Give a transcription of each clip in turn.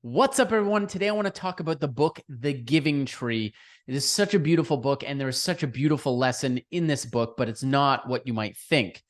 What's up, everyone? Today I want to talk about the book, The Giving Tree. It is such a beautiful book, and there is such a beautiful lesson in this book, but it's not what you might think.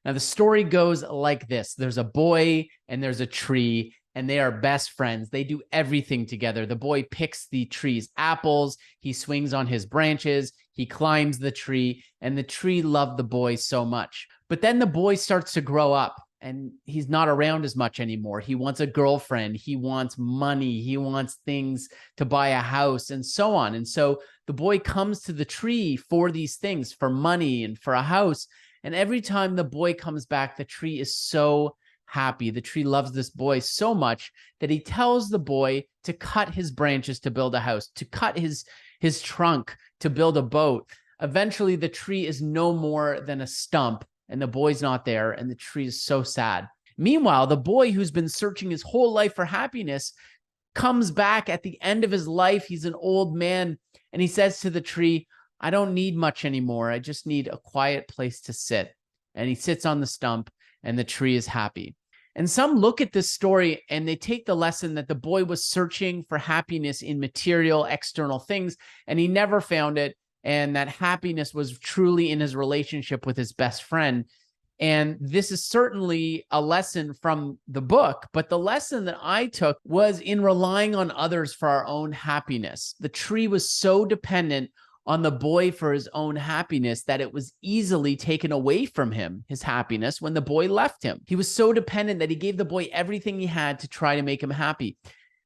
Now, the story goes like this. There's a boy and there's a tree, and they are best friends. They do everything together. The boy picks the tree's apples. He swings on his branches. He climbs the tree, and the tree loved the boy so much. But then the boy starts to grow up, and he's not around as much anymore. He wants a girlfriend. He wants money. He wants things to buy a house and so on. And so the boy comes to the tree for these things, for money and for a house. And every time the boy comes back, the tree is so happy. The tree loves this boy so much that he tells the boy to cut his branches to build a house, to cut his trunk to build a boat. Eventually, the tree is no more than a stump, and the boy's not there, and the tree is so sad. Meanwhile, the boy who's been searching his whole life for happiness comes back at the end of his life. He's an old man, and he says to the tree, I don't need much anymore. I just need a quiet place to sit. And he sits on the stump, and the tree is happy. And some look at this story and they take the lesson that the boy was searching for happiness in material, external things, and he never found it. And that happiness was truly in his relationship with his best friend. And this is certainly a lesson from the book, but the lesson that I took was in relying on others for our own happiness. The tree was so dependent on the boy for his own happiness that it was easily taken away from him, his happiness, when the boy left him. He was so dependent that he gave the boy everything he had to try to make him happy.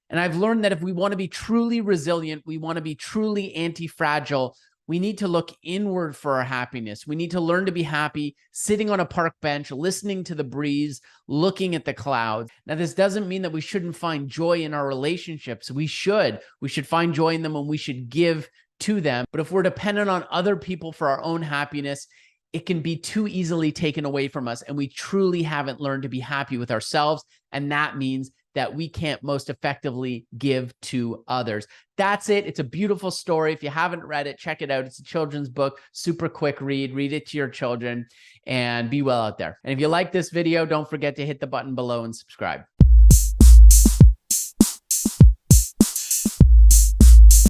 And I've learned that if we want to be truly resilient, we want to be truly anti-fragile, we need to look inward for our happiness. We need to learn to be happy sitting on a park bench, listening to the breeze, looking at the clouds. Now, this doesn't mean that we shouldn't find joy in our relationships. We should. We should find joy in them, and we should give to them. But if we're dependent on other people for our own happiness, it can be too easily taken away from us, and we truly haven't learned to be happy with ourselves. And that means that we can't most effectively give to others. That's it. It's a beautiful story. If you haven't read it, check it out. It's a children's book, super quick read. Read it to your children and be well out there. And if you like this video, don't forget to hit the button below and subscribe.